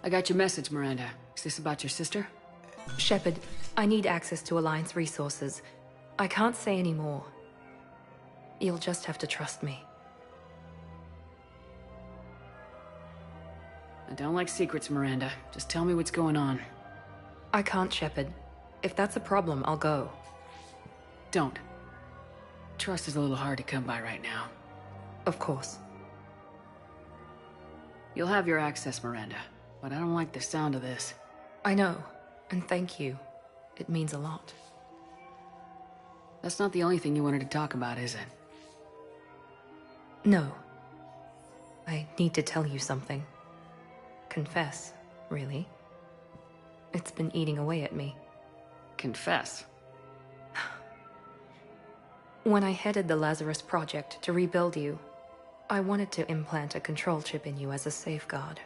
I got your message, Miranda. Is this about your sister? Shepard, I need access to Alliance resources. I can't say any more. You'll just have to trust me. I don't like secrets, Miranda. Just tell me what's going on. I can't, Shepard. If that's a problem, I'll go. Don't. Trust is a little hard to come by right now. Of course. You'll have your access, Miranda, but I don't like the sound of this. I know, and thank you. It means a lot. That's not the only thing you wanted to talk about, is it? No. I need to tell you something. Confess, really. It's been eating away at me. Confess? When I headed the Lazarus Project to rebuild you, I wanted to implant a control chip in you as a safeguard.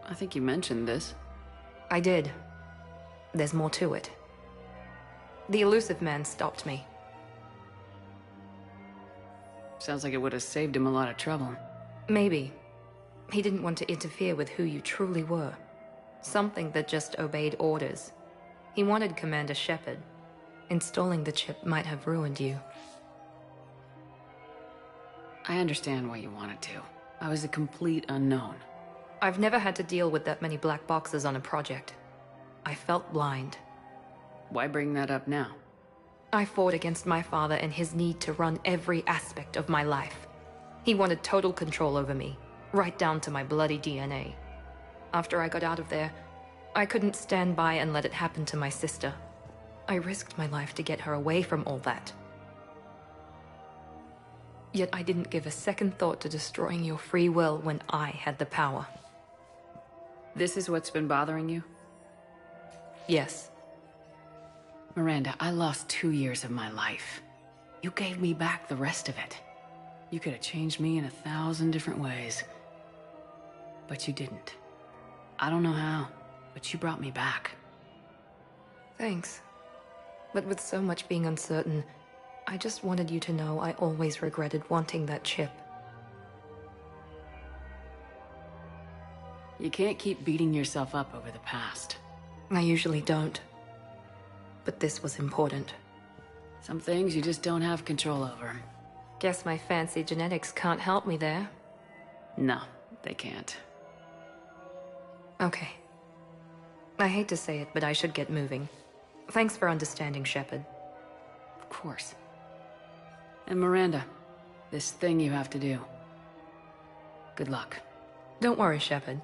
I think you mentioned this. I did. There's more to it. The elusive man stopped me. Sounds like it would have saved him a lot of trouble. Maybe. He didn't want to interfere with who you truly were. Something that just obeyed orders. He wanted Commander Shepard. Installing the chip might have ruined you. I understand why you wanted to. I was a complete unknown. I've never had to deal with that many black boxes on a project. I felt blind. Why bring that up now? I fought against my father and his need to run every aspect of my life. He wanted total control over me, right down to my bloody DNA. After I got out of there, I couldn't stand by and let it happen to my sister. I risked my life to get her away from all that. Yet I didn't give a second thought to destroying your free will when I had the power. This is what's been bothering you? Yes. Miranda, I lost 2 years of my life. You gave me back the rest of it. You could have changed me in 1,000 different ways. But you didn't. I don't know how, but you brought me back. Thanks. But with so much being uncertain, I just wanted you to know I always regretted wanting that chip. You can't keep beating yourself up over the past. I usually don't. But this was important. Some things you just don't have control over. Guess my fancy genetics can't help me there. No, they can't. Okay. I hate to say it, but I should get moving. Thanks for understanding, Shepard. Of course. And Miranda, this thing you have to do. Good luck. Don't worry, Shepard.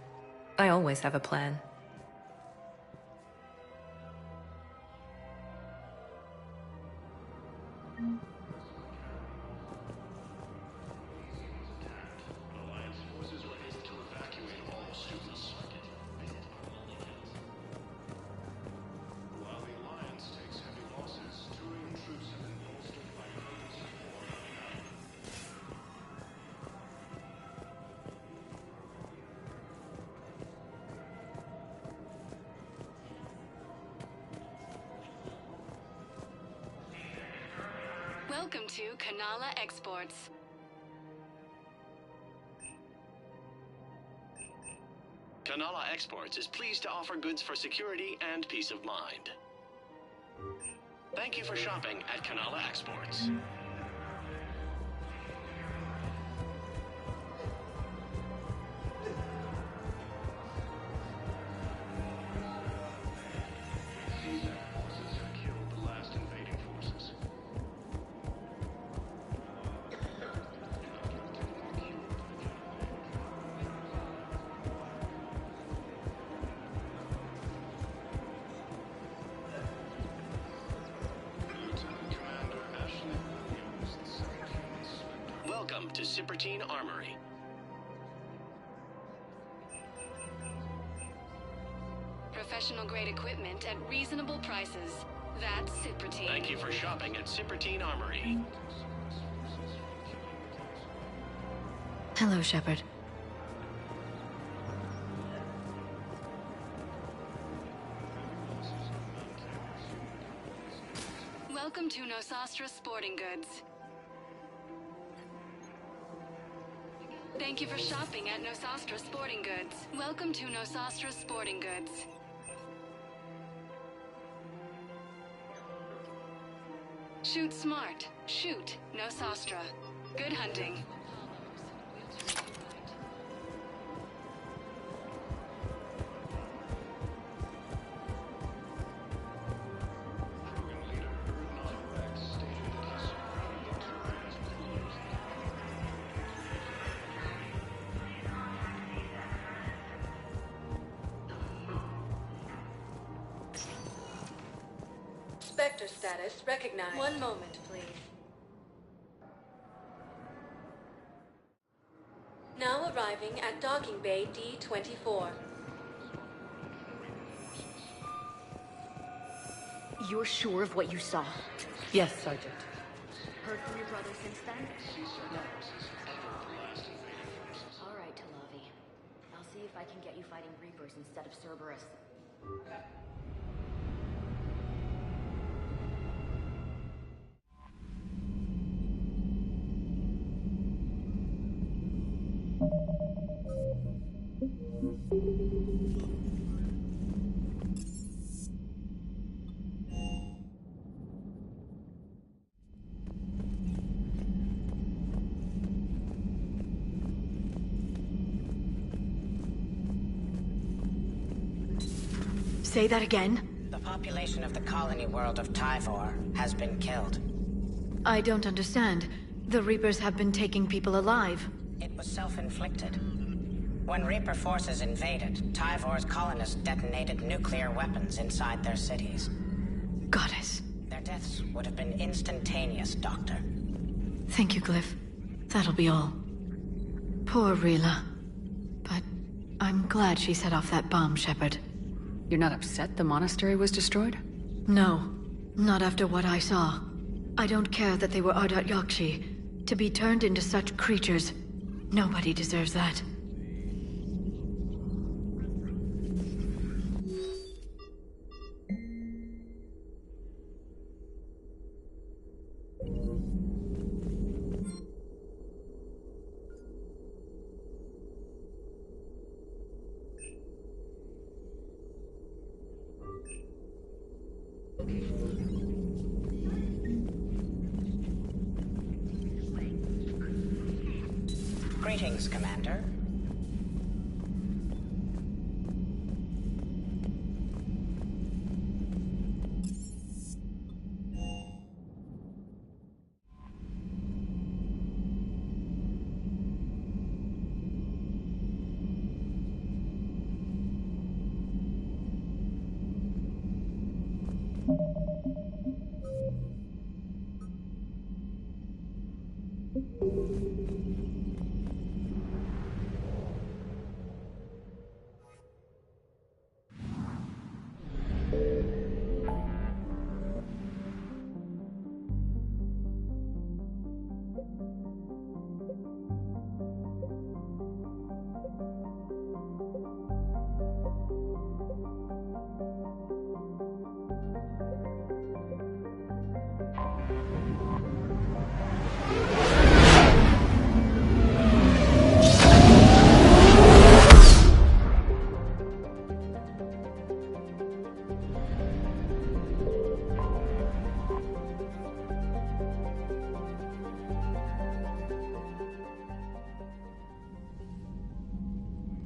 I always have a plan. Welcome to Kanala Exports. Kanala Exports is pleased to offer goods for security and peace of mind. Thank you for shopping at Kanala Exports. Welcome to Cypertine Armory. Professional grade equipment at reasonable prices. That's Cypertine. Thank you for shopping at Cypertine Armory. Hello, Shepard. Welcome to Nosastra Sporting Goods. Thank you for shopping at Nosastra Sporting Goods. Welcome to Nosastra Sporting Goods. Shoot smart. Shoot Nosastra. Good hunting. Spectre status recognized. One moment, please. Now arriving at docking bay D-24. You're sure of what you saw? Yes, Sergeant. Heard from your brother since then? No. All right, Talavi. I'll see if I can get you fighting Reapers instead of Cerberus. Say that again? The population of the colony world of Tyvor has been killed. I don't understand. The Reapers have been taking people alive. It was self-inflicted. When Reaper forces invaded, Tyvor's colonists detonated nuclear weapons inside their cities. Goddess. Their deaths would have been instantaneous, Doctor. Thank you, Glyph. That'll be all. Poor Rila. But I'm glad she set off that bomb, Shepard. You're not upset the monastery was destroyed? No. Not after what I saw. I don't care that they were Ardat Yakshi. To be turned into such creatures, nobody deserves that. Greetings, Commander.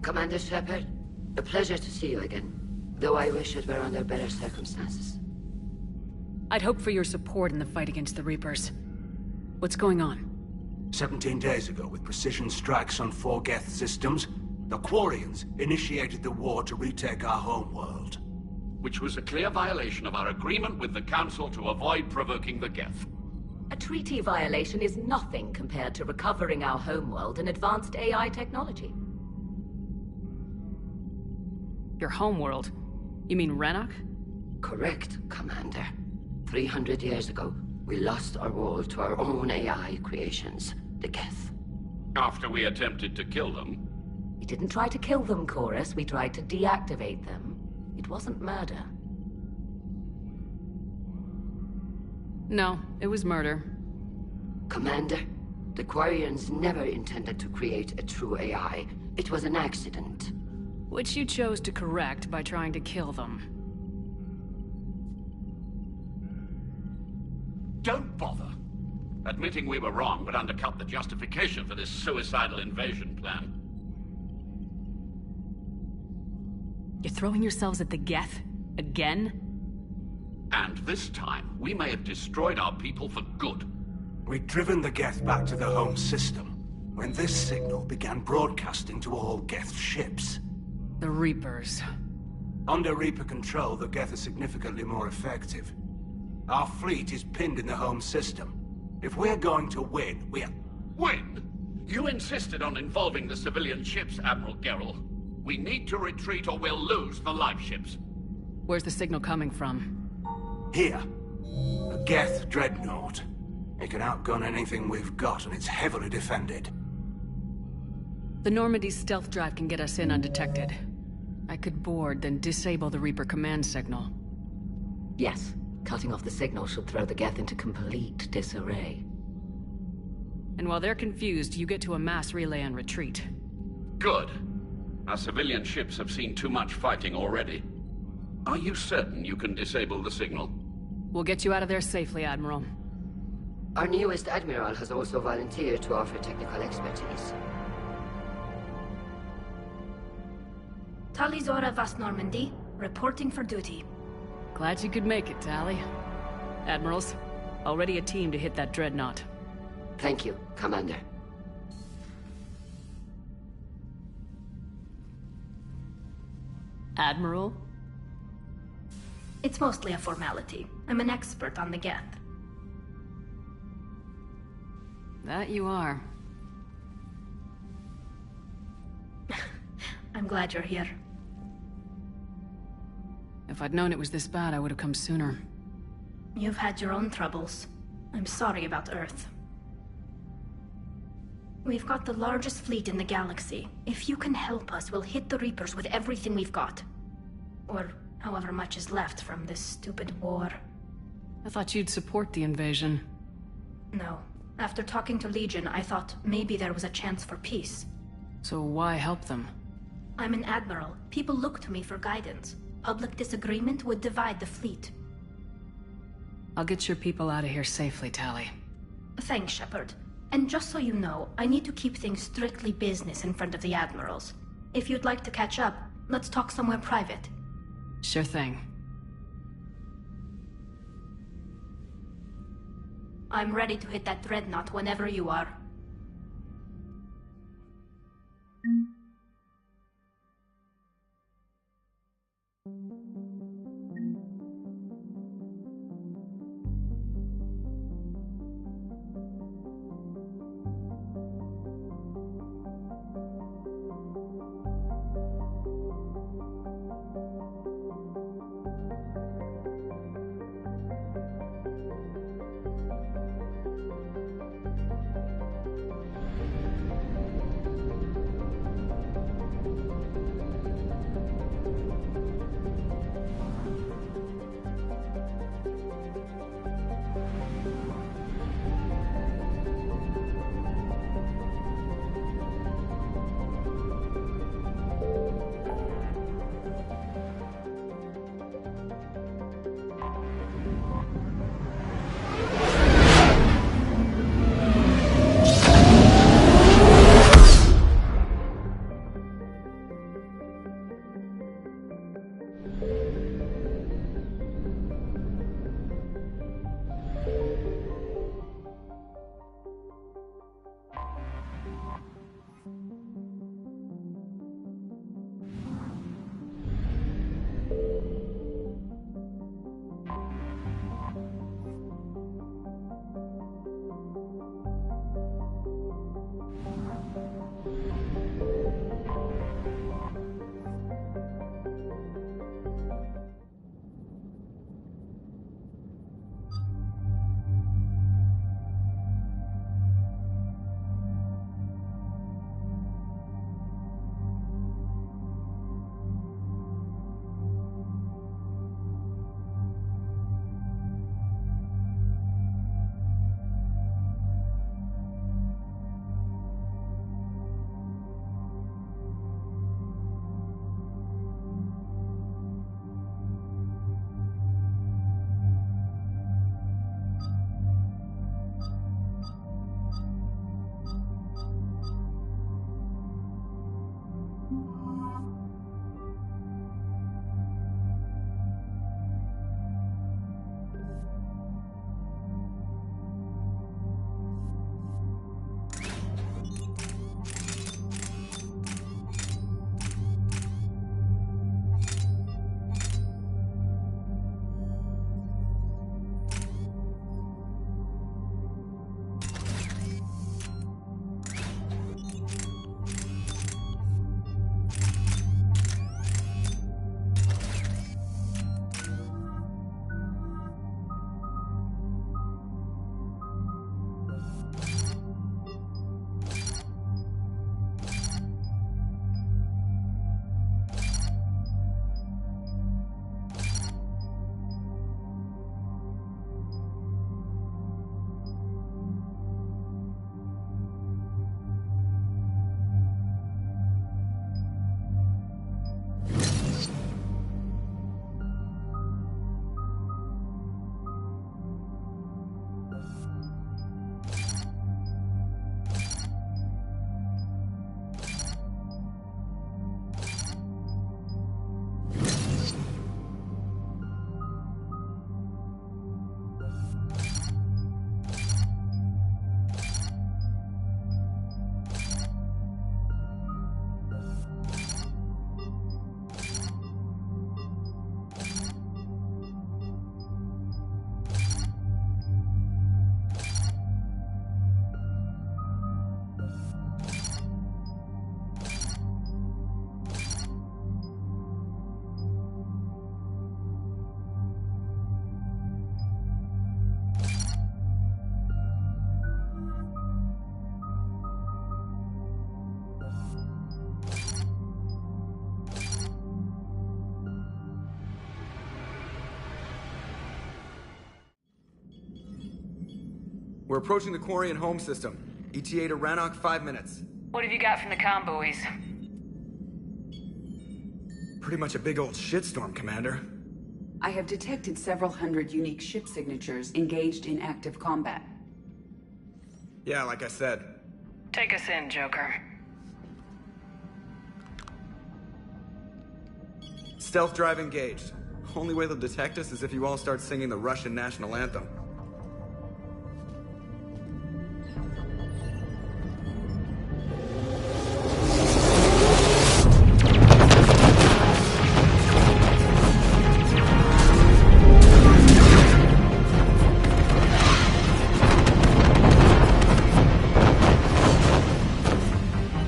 Commander Shepard, a pleasure to see you again, though I wish it were under better circumstances. I'd hoped for your support in the fight against the Reapers. What's going on? 17 days ago, with precision strikes on 4 Geth systems, the Quarians initiated the war to retake our homeworld. Which was a clear violation of our agreement with the Council to avoid provoking the Geth. A treaty violation is nothing compared to recovering our homeworld and advanced AI technology. Your homeworld? You mean Rannoch? Correct, Commander. 300 years ago, we lost our world to our own AI creations, the Geth. After we attempted to kill them. We didn't try to kill them, Chorus. We tried to deactivate them. It wasn't murder. No, it was murder. Commander, The Quarians never intended to create a true AI. It was an accident. Which you chose to correct by trying to kill them. Don't bother. Admitting we were wrong would undercut the justification for this suicidal invasion plan. You're throwing yourselves at the Geth? Again? And this time, we may have destroyed our people for good. We'd driven the Geth back to the home system when this signal began broadcasting to all Geth ships. The Reapers. Under Reaper control, the Geth are significantly more effective. Our fleet is pinned in the home system. If we're going to win, Win? You insisted on involving the civilian ships, Admiral Gerrel. We need to retreat or we'll lose the live ships. Where's the signal coming from? Here. A Geth Dreadnought. It can outgun anything we've got, and it's heavily defended. The Normandy's stealth drive can get us in undetected. I could board, then disable the Reaper command signal. Yes. Cutting off the signal should throw the Geth into complete disarray. And while they're confused, you get to a mass relay and retreat. Good. Our civilian ships have seen too much fighting already. Are you certain you can disable the signal? We'll get you out of there safely, Admiral. Our newest Admiral has also volunteered to offer technical expertise. Talizora Vast Normandy, reporting for duty. Glad you could make it, Tally. Admirals, already a team to hit that Dreadnought. Thank you, Commander. Admiral? It's mostly a formality. I'm an expert on the Geth. That you are. I'm glad you're here. If I'd known it was this bad, I would have come sooner. You've had your own troubles. I'm sorry about Earth. We've got the largest fleet in the galaxy. If you can help us, we'll hit the Reapers with everything we've got. Or however much is left from this stupid war. I thought you'd support the invasion. No. After talking to Legion, I thought maybe there was a chance for peace. So why help them? I'm an admiral. People look to me for guidance. Public disagreement would divide the fleet. I'll get your people out of here safely, Tally. Thanks, Shepard. And just so you know, I need to keep things strictly business in front of the admirals. If you'd like to catch up, let's talk somewhere private. Sure thing. I'm ready to hit that Dreadnought whenever you are. We're approaching the quarry and home system. ETA to Rannoch, 5 minutes. What have you got from the comm buoys? Pretty much a big old shitstorm, Commander. I have detected several hundred unique ship signatures engaged in active combat. Yeah, like I said. Take us in, Joker. Stealth drive engaged. Only way they'll detect us is if you all start singing the Russian national anthem.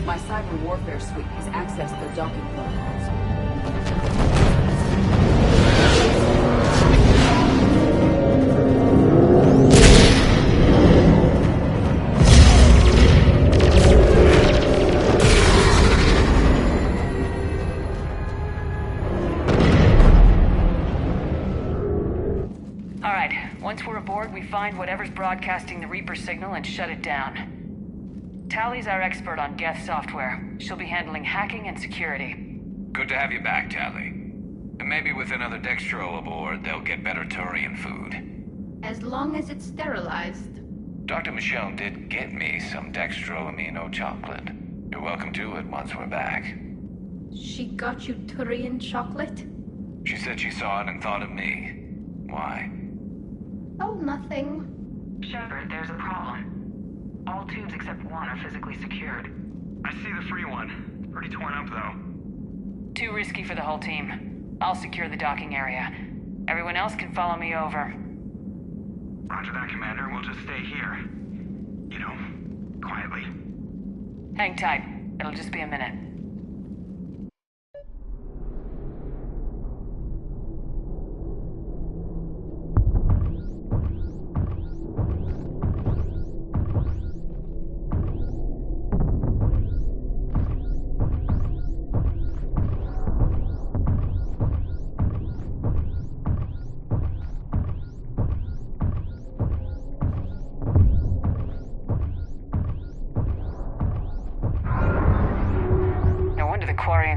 My cyber warfare suite has accessed their docking protocols. Once we're aboard, we find whatever's broadcasting the Reaper signal and shut it down. Tally's our expert on Geth software. She'll be handling hacking and security. Good to have you back, Tally. And maybe with another Dextro aboard, they'll get better Turian food. As long as it's sterilized. Dr. Michelle did get me some Dextro amino chocolate. You're welcome to it once we're back. She got you Turian chocolate? She said she saw it and thought of me. Why? Oh, nothing. Shepard, there's a problem. All tubes except one are physically secured. I see the free one. Pretty torn up, though. Too risky for the whole team. I'll secure the docking area. Everyone else can follow me over. Roger that, Commander. We'll just stay here. You know, quietly. Hang tight. It'll just be a minute.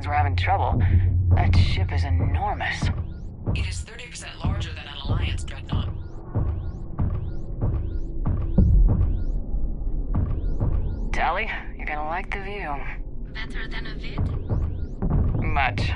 We're having trouble. That ship is enormous. It is 30% larger than an Alliance Dreadnought. Tally, you're gonna like the view. Better than a vid? Much.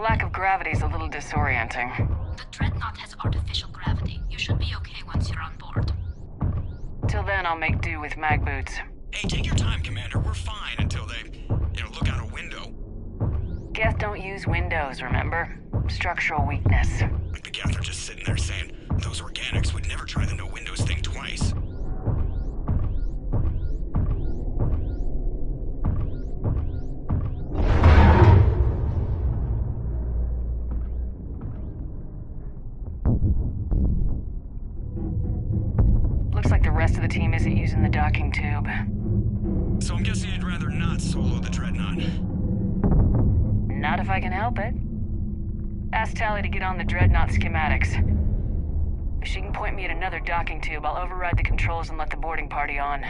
Lack of gravity is a little disorienting. The Dreadnought has artificial gravity. You should be okay once you're on board. Till then, I'll make do with mag boots. Hey, take your time, Commander. We're fine until they, look out a window. Geth don't use windows, remember? Structural weakness. Like the Geth are just sitting there saying, those organics would never try the no windows thing twice. The rest of the team isn't using the docking tube. So I'm guessing you'd rather not solo the Dreadnought. Not if I can help it. Ask Tally to get on the Dreadnought schematics. If she can point me at another docking tube, I'll override the controls and let the boarding party on.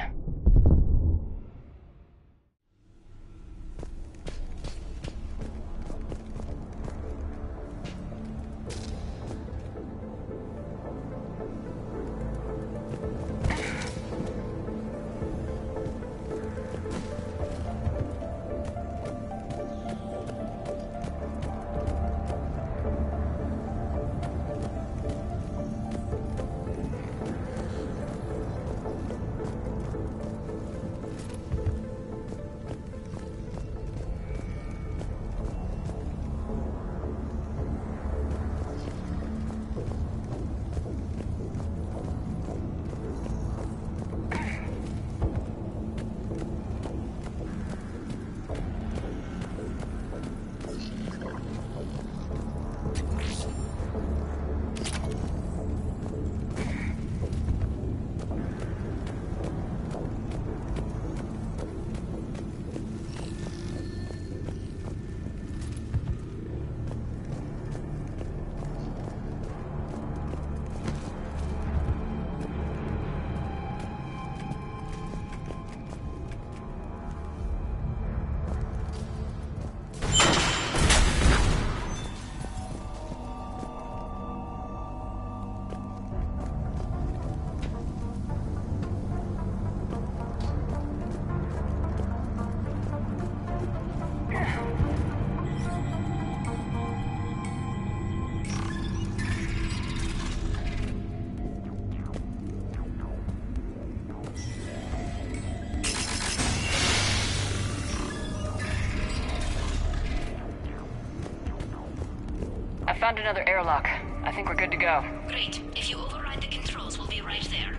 Found another airlock. I think we're good to go. Great. If you override the controls, we'll be right there.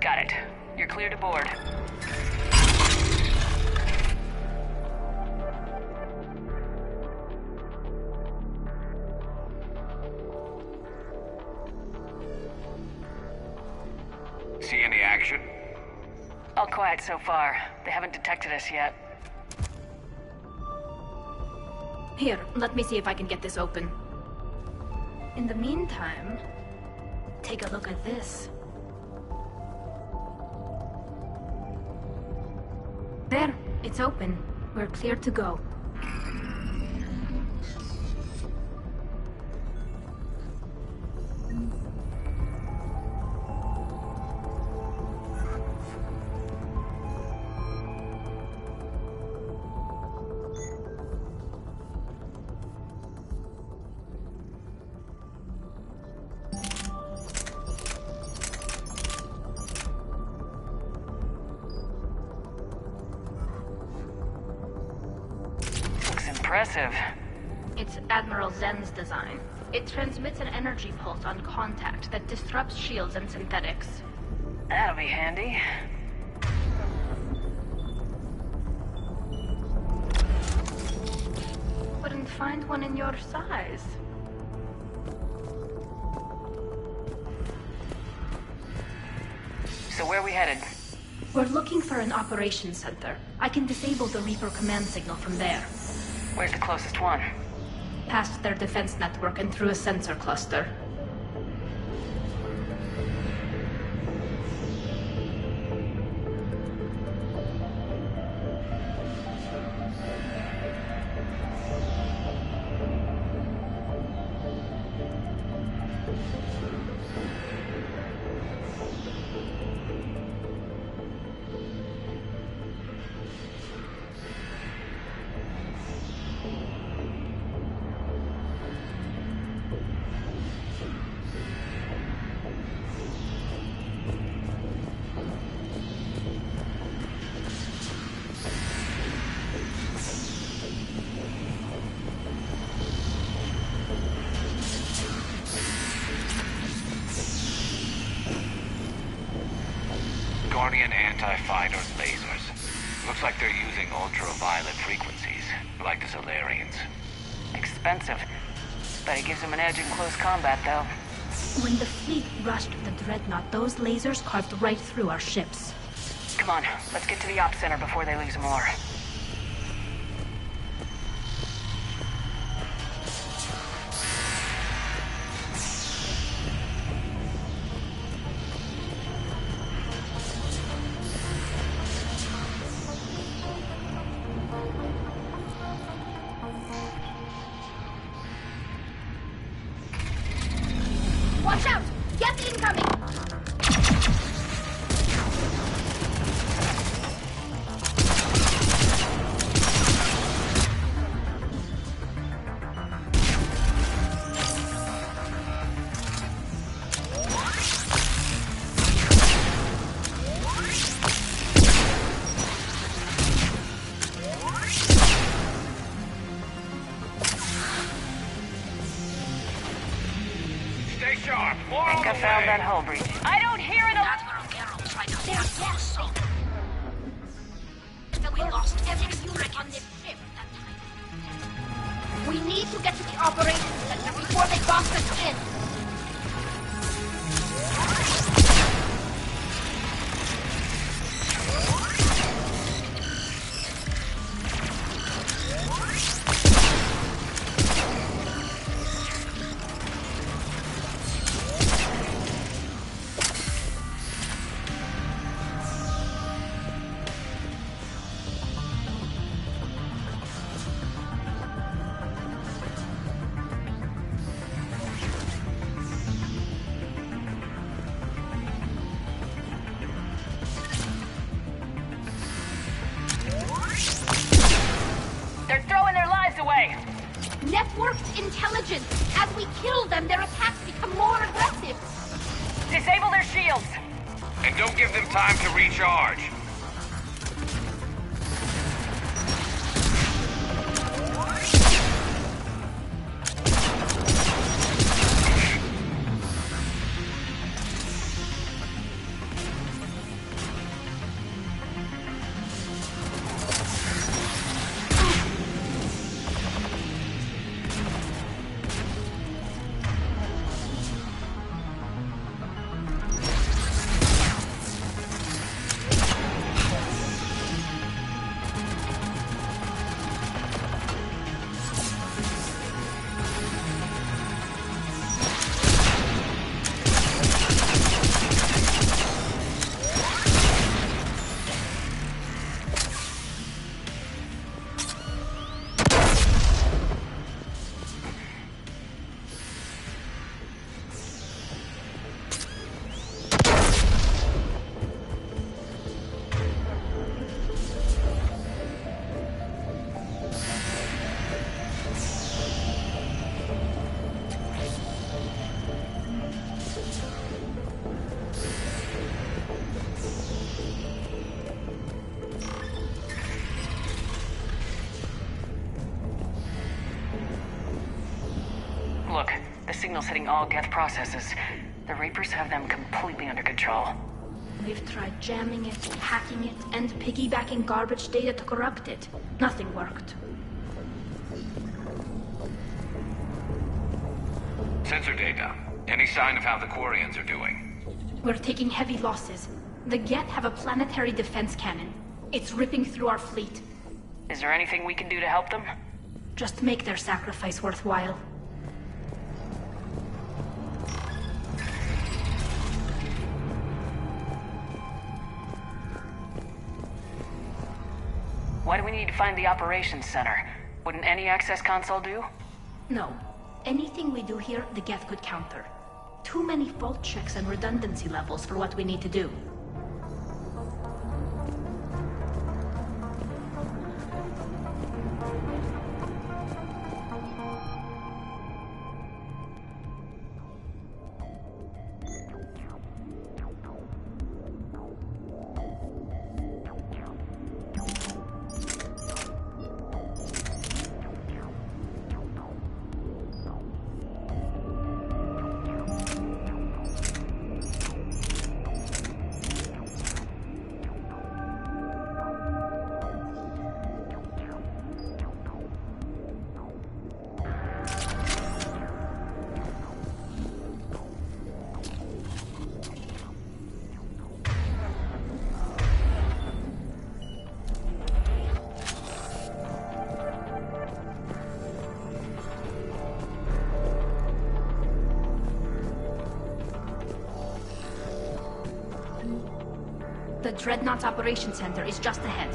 Got it. You're clear to board. See any action? All quiet so far. They haven't detected us yet. Here, let me see if I can get this open. In the meantime, take a look at this. There, it's open. We're clear to go. Impressive. It's Admiral Zen's design. It transmits an energy pulse on contact that disrupts shields and synthetics. That'll be handy. Couldn't find one in your size. So where are we headed? We're looking for an operations center. I can disable the Reaper command signal from there. Where's the closest one? Past their defense network and through a sensor cluster. Guardian anti-fighter lasers. Looks like they're using ultraviolet frequencies, like the Solarians. Expensive. But it gives them an edge in close combat, though. When the fleet rushed the Dreadnought, those lasers carved right through our ships. Come on, let's get to the op center before they lose more. Watch out! Geth incoming! Stay sharp! More Think on I the found way. that hull breach. I don't hear it! Admiral Geralt tried to force us. That we lost every unit on this ship that time. We need to get to the operations center before they box us in. intelligence! As we kill them, their attacks become more aggressive! Disable their shields! And don't give them time to recharge. Look, the signal's hitting all Geth processes. The Reapers have them completely under control. We've tried jamming it, hacking it, and piggybacking garbage data to corrupt it. Nothing worked. Sensor data. Any sign of how the Quarians are doing? We're taking heavy losses. The Geth have a planetary defense cannon. It's ripping through our fleet. Is there anything we can do to help them? Just make their sacrifice worthwhile. Why do we need to find the operations center? Wouldn't any access console do? No. Anything we do here, the Geth could counter. Too many fault checks and redundancy levels for what we need to do. The Dreadnought Operations Center is just ahead.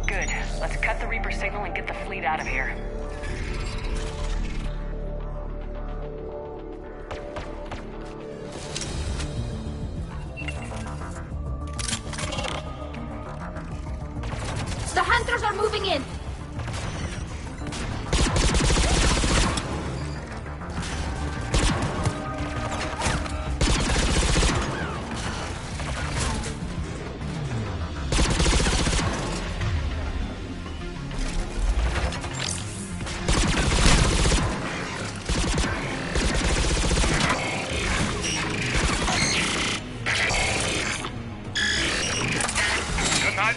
Good. Let's cut the Reaper signal and get the fleet out of here. The hunters are moving in!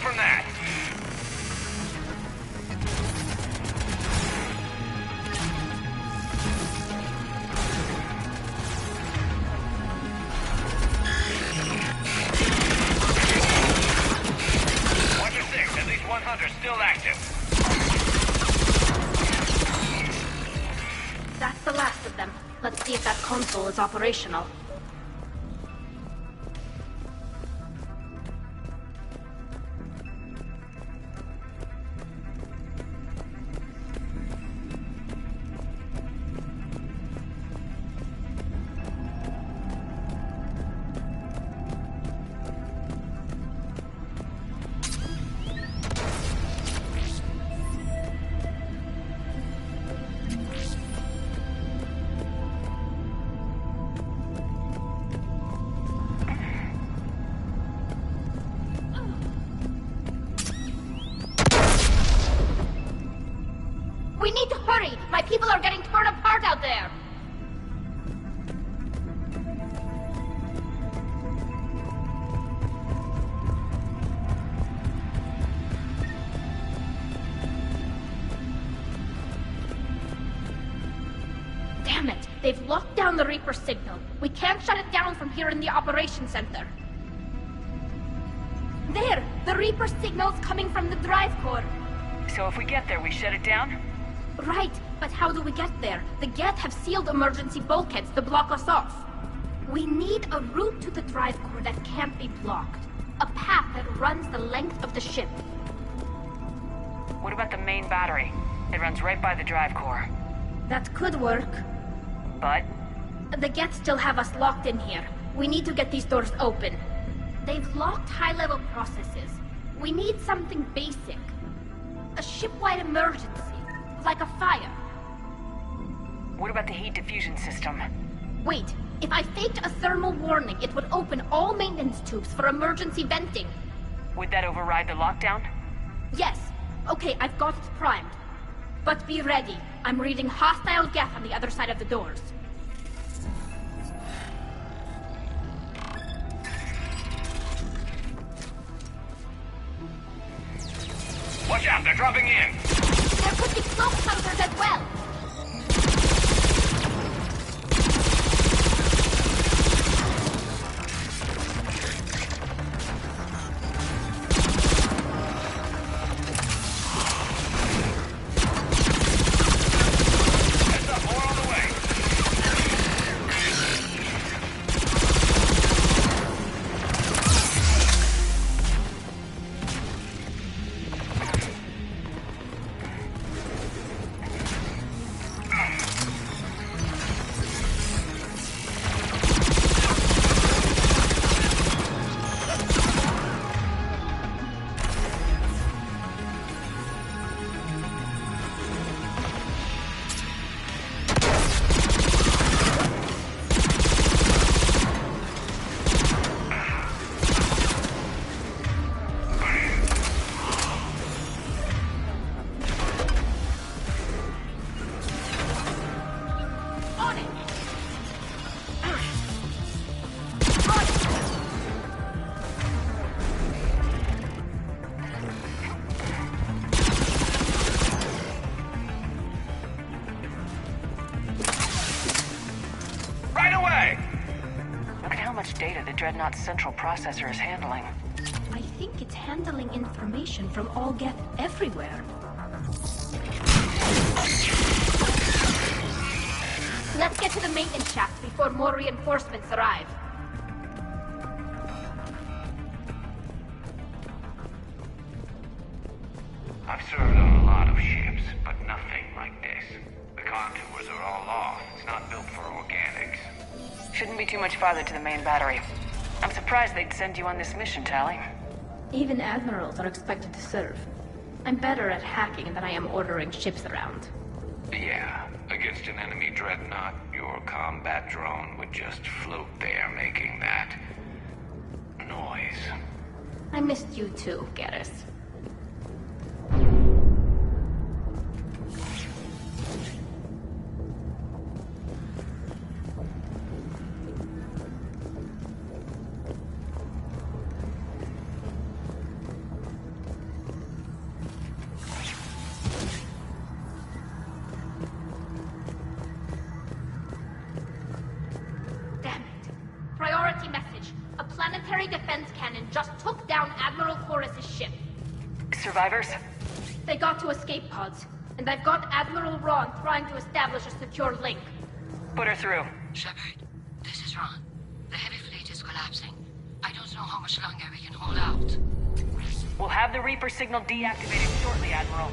From that. Watcher 6, at least one hunter still active. That's the last of them. Let's see if that console is operational. They've locked down the Reaper signal. We can't shut it down from here in the operations center. There! The Reaper signal's coming from the drive core. So if we get there, we shut it down? Right, but how do we get there? The Geth have sealed emergency bulkheads to block us off. We need a route to the drive core that can't be blocked. A path that runs the length of the ship. What about the main battery? It runs right by the drive core. That could work. But? The Geth still have us locked in here. We need to get these doors open. They've locked high-level processes. We need something basic. A ship-wide emergency, like a fire. What about the heat diffusion system? Wait, if I faked a thermal warning, it would open all maintenance tubes for emergency venting. Would that override the lockdown? Yes. Okay, I've got it primed. But be ready. I'm reading hostile Geth on the other side of the doors. Watch out, they're dropping in! There could be cloak hunters as well! Heads up, more on the way! Data the Dreadnought's central processor is handling. I think it's handling information from all Geth everywhere. Let's get to the maintenance shaft before more reinforcements arrive. I've served on a lot of ships, but nothing like this. The contours are all off. It's not built for organics. Shouldn't be too much farther to the main battery. I'm surprised they'd send you on this mission, Tally. Even admirals are expected to serve. I'm better at hacking than I am ordering ships around. Yeah, against an enemy dreadnought, your combat drone would just float there making that noise. I missed you too, Garrus. Defense cannon just took down Admiral Chorus's ship. Survivors? They got to escape pods, and I've got Admiral Ron trying to establish a secure link. Put her through. Shepard, this is Ron. The heavy fleet is collapsing. I don't know how much longer we can hold out. We'll have the Reaper signal deactivated shortly, Admiral.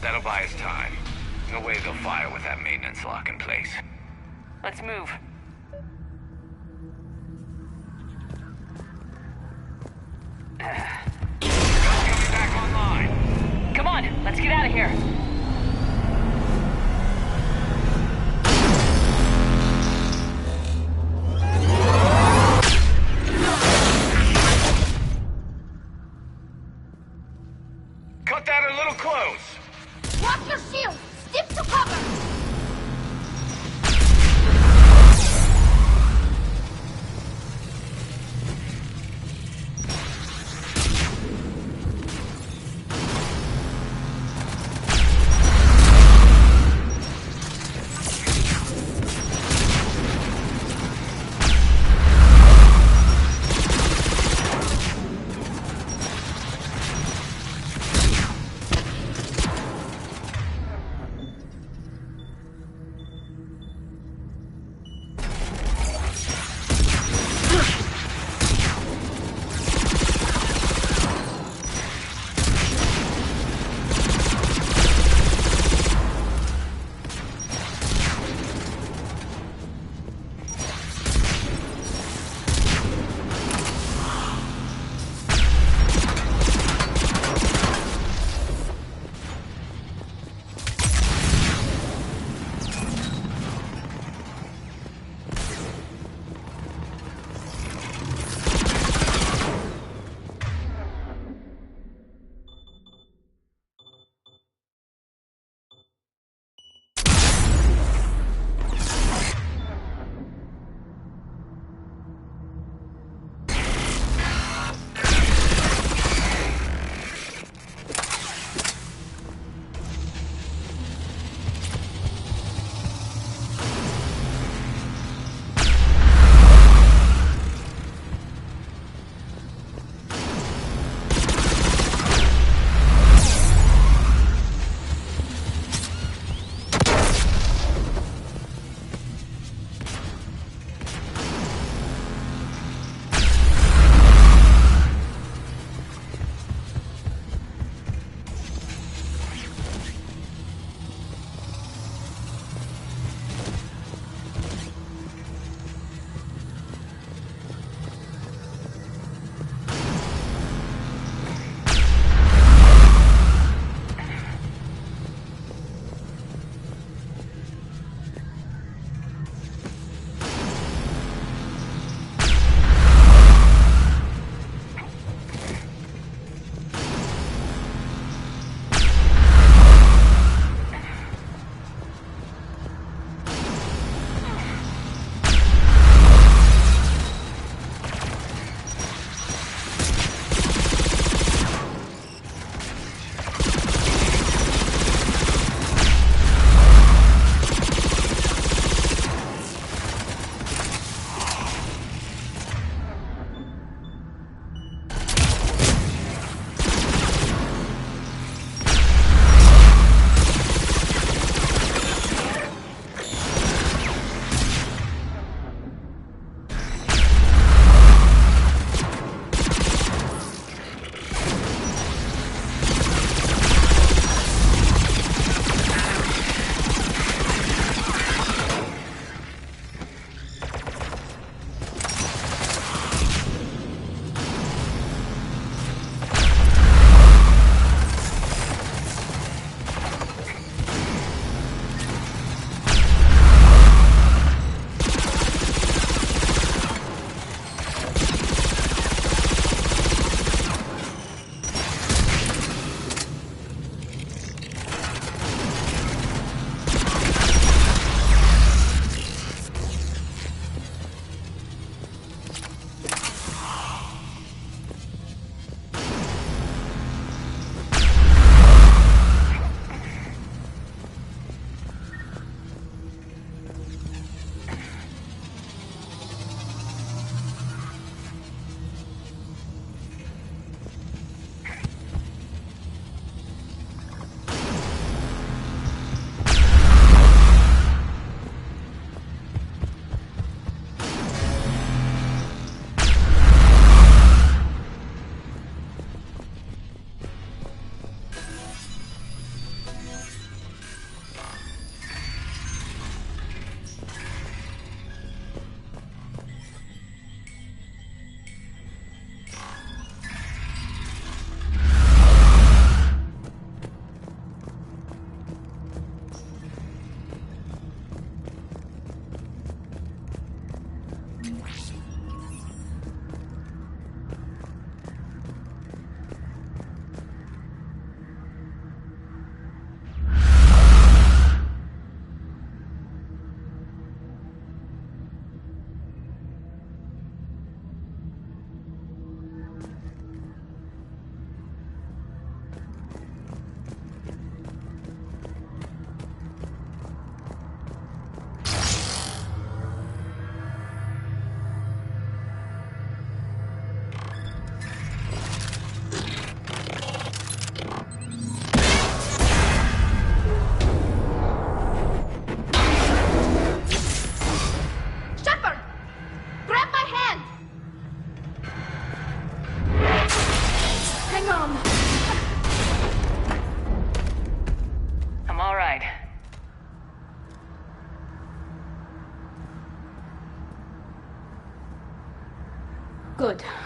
That'll buy us time. No way they'll fire with that maintenance lock in place. Let's move. Coming back online. Come on, let's get out of here. Cut that a little close. Drop your shield! Step to cover!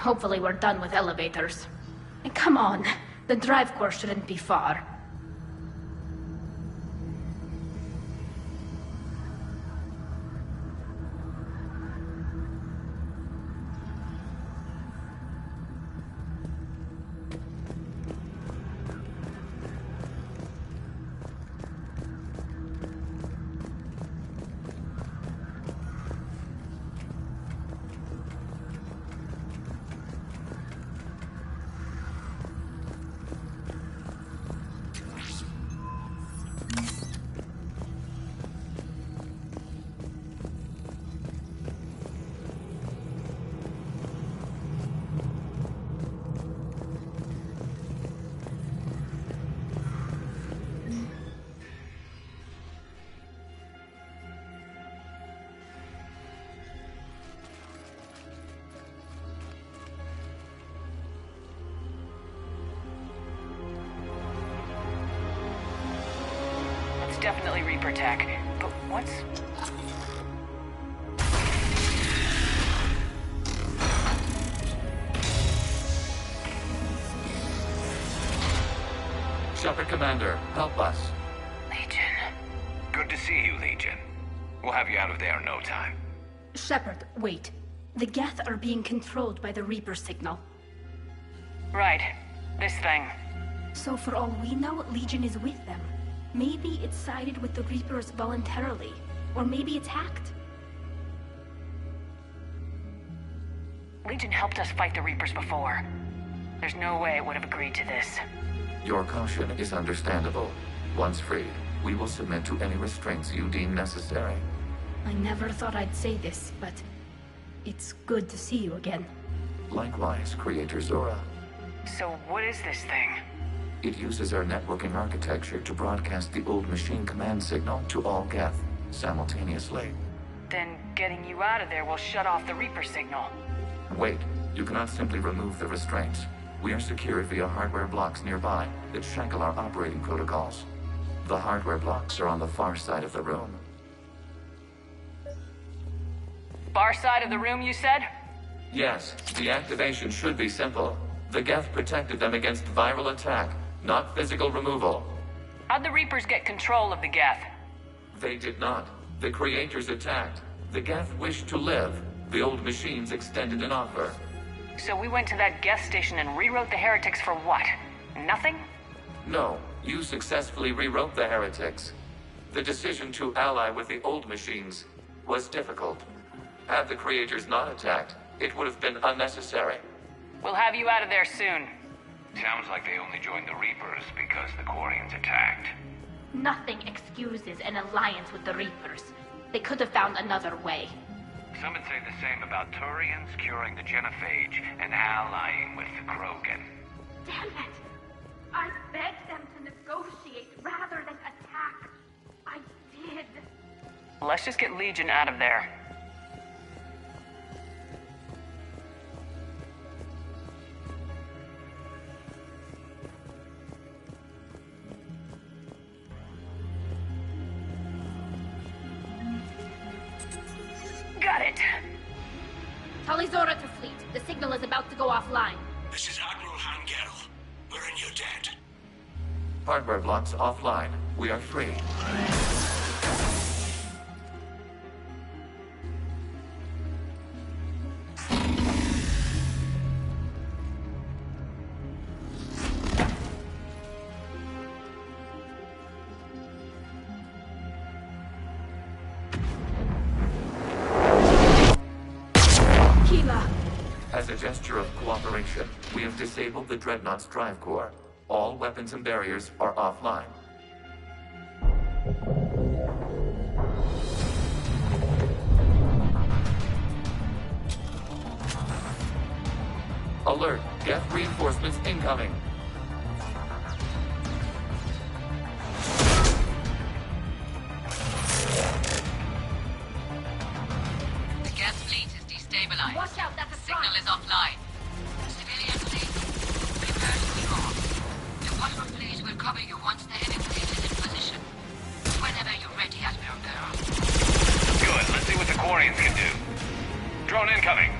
Hopefully we're done with elevators. And come on, the drive course shouldn't be far. Definitely Reaper tech, but what's... Shepard Commander, help us. Legion. Good to see you, Legion. We'll have you out of there in no time. Shepard, wait. The Geth are being controlled by the Reaper signal. Right. This thing. So for all we know, Legion is with them. Maybe it sided with the Reapers voluntarily. Or maybe it's hacked. Legion helped us fight the Reapers before. There's no way it would have agreed to this. Your caution is understandable. Once freed, we will submit to any restraints you deem necessary. I never thought I'd say this, but it's good to see you again. Likewise, Creator Zora. So what is this thing? It uses our networking architecture to broadcast the old machine command signal to all Geth simultaneously. Then getting you out of there will shut off the Reaper signal. Wait, you cannot simply remove the restraints. We are secured via hardware blocks nearby that shackle our operating protocols. The hardware blocks are on the far side of the room. Far side of the room, you said? Yes, the activation should be simple. The Geth protected them against viral attack, not physical removal. How'd the Reapers get control of the Geth? They did not. The Creators attacked. The Geth wished to live. The old machines extended an offer. So we went to that Geth station and rewrote the heretics for what? Nothing? No, you successfully rewrote the heretics. The decision to ally with the old machines was difficult. Had the Creators not attacked, it would have been unnecessary. We'll have you out of there soon. Sounds like they only joined the Reapers because the Quarians attacked. Nothing excuses an alliance with the Reapers. They could have found another way. Some would say the same about Turians curing the genophage and allying with the Krogan. Damn it! I begged them to negotiate rather than attack. I did. Let's just get Legion out of there. Got it. Tali Zora to fleet. The signal is about to go offline. This is Admiral Han Gerrel. We're in your debt. Hardware blocks offline. We are free. As a gesture of cooperation, we have disabled the Dreadnought's drive core. All weapons and barriers are offline. Alert! Geth reinforcements incoming! The Geth fleet is destabilized. Watch out, that's a Signal is offline. Civilian fleet, prepare to be off. The Watchman fleet will cover you once the enemy fleet is in position. Whenever you're ready, Admiral Girl. Good, let's see what the Quarians can do. Drone incoming.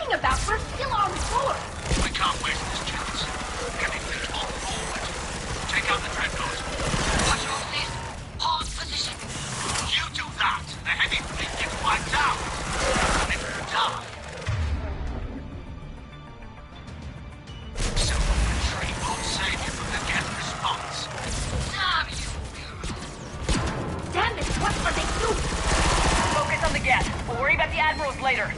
talking about? We're still on course. We can't waste this chance. Heavy fleet on forward. Take out the Dreadnought. Watch your fleet. Hold position. You do that, the heavy fleet gets wiped out. And if you die... Silver retreat won't save you from the Geth response. Damn you. Damn it, what are they doing? Focus on the Geth. We'll worry about the admirals later.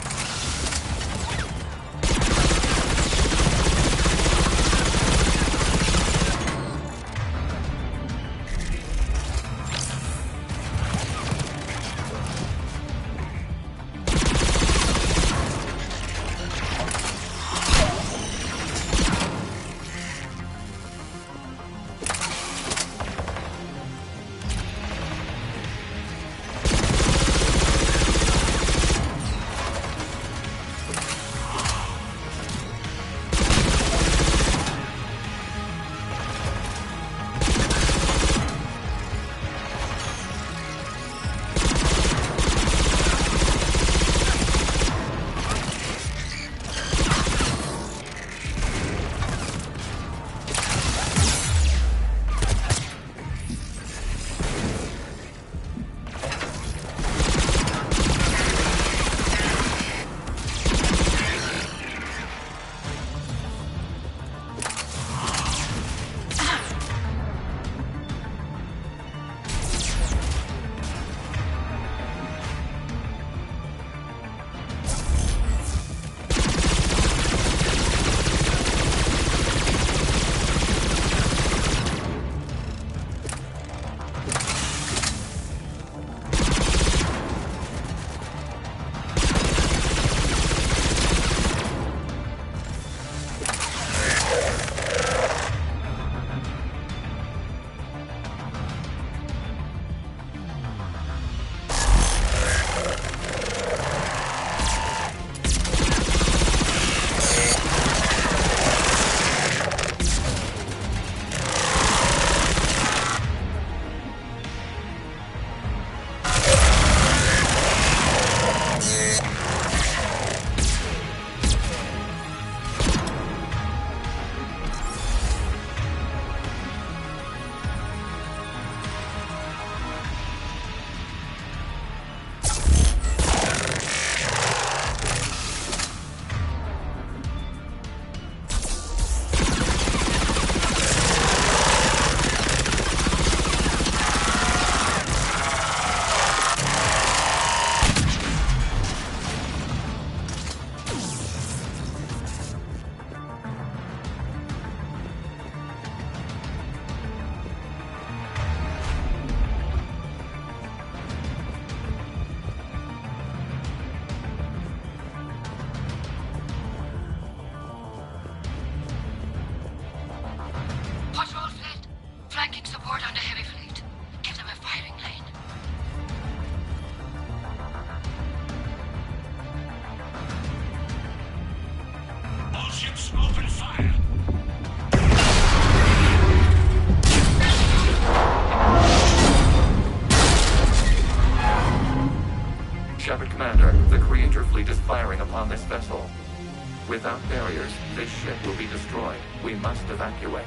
Without barriers, this ship will be destroyed. We must evacuate.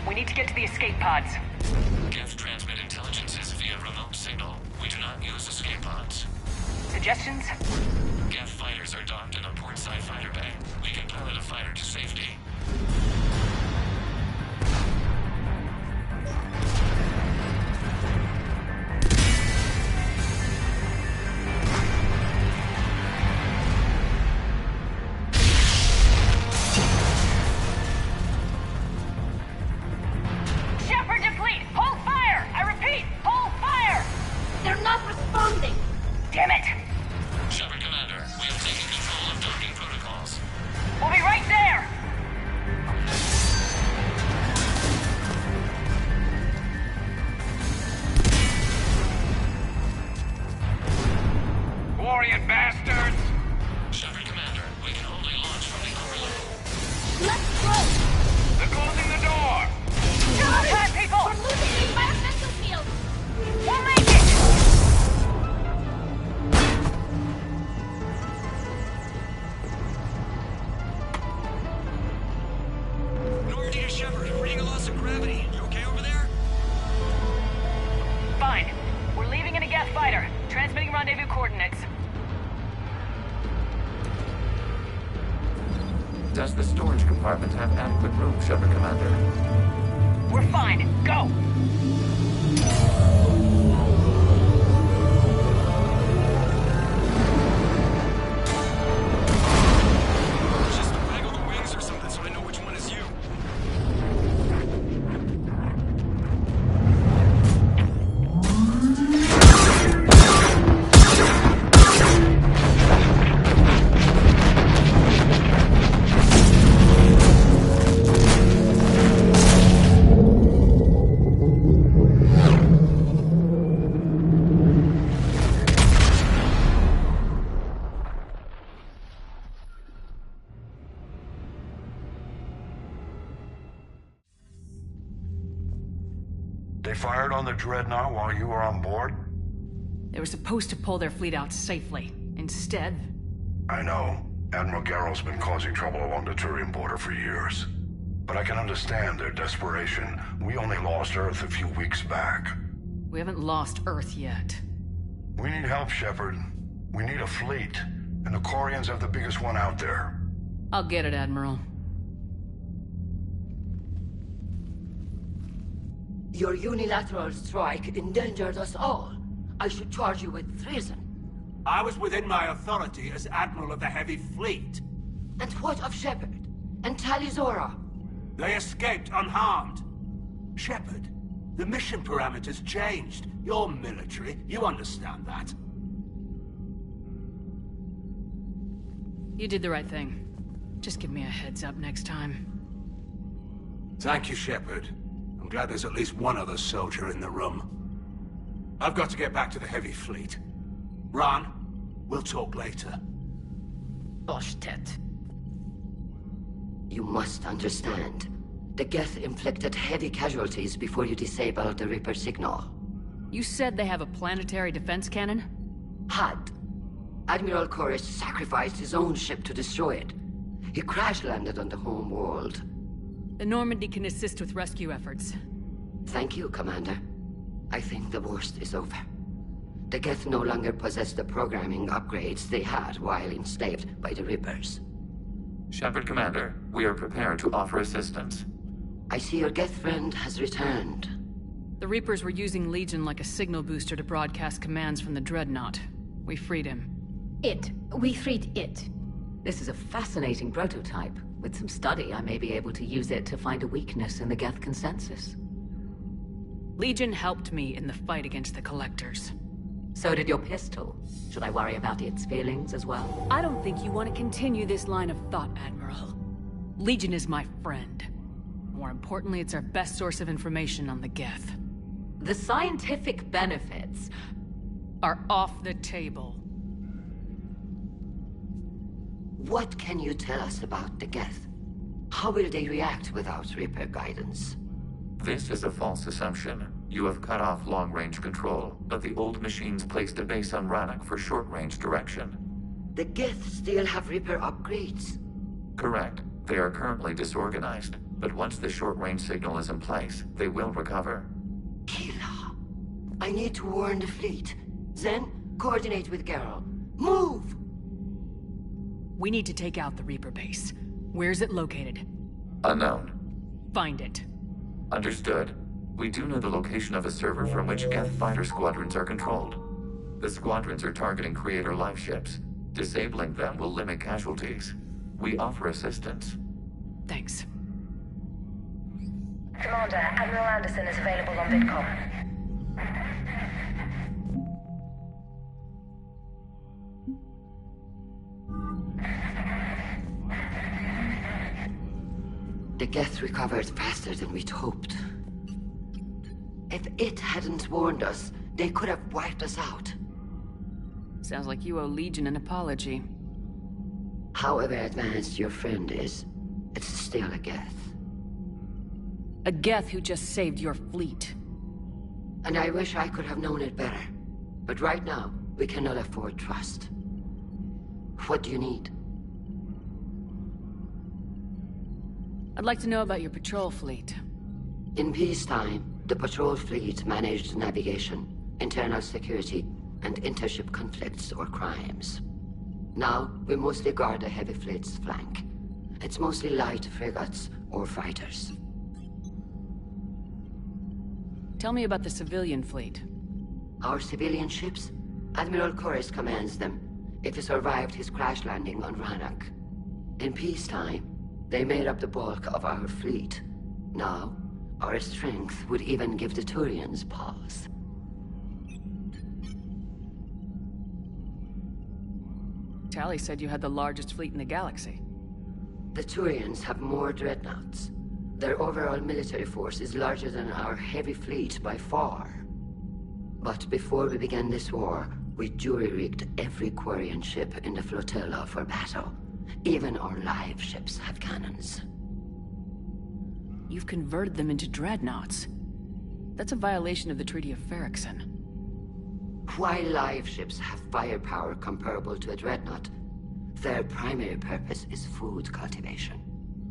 We need to get to the escape pods. Geth transmit intelligences via remote signal. We do not use escape pods. Suggestions? Geth fighters are docked in a portside fighter bay. We can pilot a fighter to safety. They're not responding! Damn it! Shepard Commander, we have taken Does the storage compartment have adequate room, Shepard Commander? We're fine. Go! Just waggle the wings or something so I know which one is you. They fired on the Dreadnought while you were on board? They were supposed to pull their fleet out safely. Instead... I know. Admiral Garrow's been causing trouble along the Turian border for years. But I can understand their desperation. We only lost Earth a few weeks back. We haven't lost Earth yet. We need help, Shepard. We need a fleet. And the Corians have the biggest one out there. I'll get it, Admiral. Your unilateral strike endangered us all. I should charge you with treason. I was within my authority as Admiral of the Heavy Fleet. And what of Shepard? And Talizora? They escaped unharmed. Shepard, the mission parameters changed. You're military, you understand that. You did the right thing. Just give me a heads up next time. Thank you, Shepard. I'm glad there's at least one other soldier in the room. I've got to get back to the Heavy Fleet. Ron, we'll talk later. Oshtet. You must understand. The Geth inflicted heavy casualties before you disabled the Reaper signal. You said they have a planetary defense cannon? Had. Admiral Koris sacrificed his own ship to destroy it. He crash-landed on the home world. The Normandy can assist with rescue efforts. Thank you, Commander. I think the worst is over. The Geth no longer possess the programming upgrades they had while enslaved by the Reapers. Shepard Commander, we are prepared to offer assistance. I see your Geth friend has returned. The Reapers were using Legion like a signal booster to broadcast commands from the Dreadnought. We freed him. We freed it. This is a fascinating prototype. With some study, I may be able to use it to find a weakness in the Geth consensus. Legion helped me in the fight against the Collectors. So did your pistol. Should I worry about its feelings as well? I don't think you want to continue this line of thought, Admiral. Legion is my friend. More importantly, it's our best source of information on the Geth. The scientific benefits are off the table. What can you tell us about the Geth? How will they react without Reaper guidance? This is a false assumption. You have cut off long-range control, but the old machines placed a base on Rannoch for short-range direction. The Geth still have Reaper upgrades? Correct. They are currently disorganized, but once the short-range signal is in place, they will recover. Kila, I need to warn the fleet. Then, coordinate with Garrow. Move! We need to take out the Reaper base. Where's it located? Unknown. Find it. Understood. We do know the location of a server from which Geth fighter squadrons are controlled. The squadrons are targeting Creator life ships. Disabling them will limit casualties. We offer assistance. Thanks. Commander, Admiral Anderson is available on VidCom. The Geth recovered faster than we'd hoped. If it hadn't warned us, they could have wiped us out. Sounds like you owe Legion an apology. However advanced your friend is, it's still a Geth. A Geth who just saved your fleet. And I wish I could have known it better. But right now, we cannot afford trust. What do you need? I'd like to know about your patrol fleet. In peacetime, the patrol fleet managed navigation, internal security, and intership conflicts or crimes. Now, we mostly guard the heavy fleet's flank. It's mostly light frigates or fighters. Tell me about the civilian fleet. Our civilian ships? Admiral Corus commands them. It survived his crash landing on Rannoch. In peacetime, they made up the bulk of our fleet. Now, our strength would even give the Turians pause. Tali said you had the largest fleet in the galaxy. The Turians have more dreadnoughts. Their overall military force is larger than our heavy fleet by far. But before we began this war, we jury-rigged every Quarian ship in the flotilla for battle. Even our live ships have cannons. You've converted them into dreadnoughts. That's a violation of the Treaty of Ferrixon. While live ships have firepower comparable to a dreadnought, their primary purpose is food cultivation.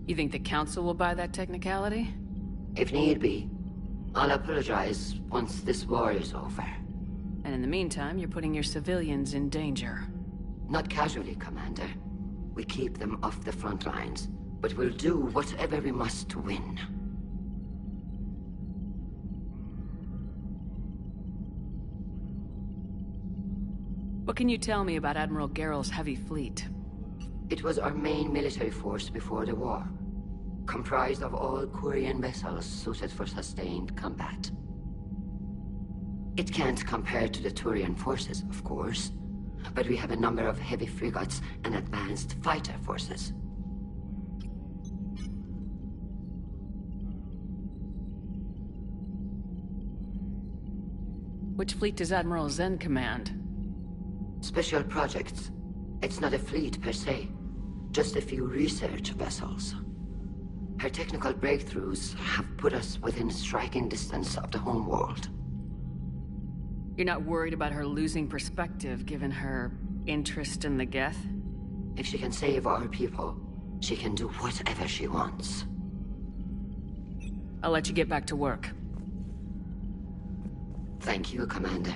You think the Council will buy that technicality? If need be, I'll apologize once this war is over. And in the meantime, you're putting your civilians in danger. Not casually, Commander. We keep them off the front lines, but we'll do whatever we must to win. What can you tell me about Admiral Geral's heavy fleet? It was our main military force before the war, comprised of all Quarian vessels suited for sustained combat. It can't compare to the Turian forces, of course, but we have a number of heavy frigates and advanced fighter forces. Which fleet does Admiral Zen command? Special projects. It's not a fleet per se, just a few research vessels. Her technical breakthroughs have put us within striking distance of the homeworld. You're not worried about her losing perspective, given her interest in the Geth? If she can save our people, she can do whatever she wants. I'll let you get back to work. Thank you, Commander.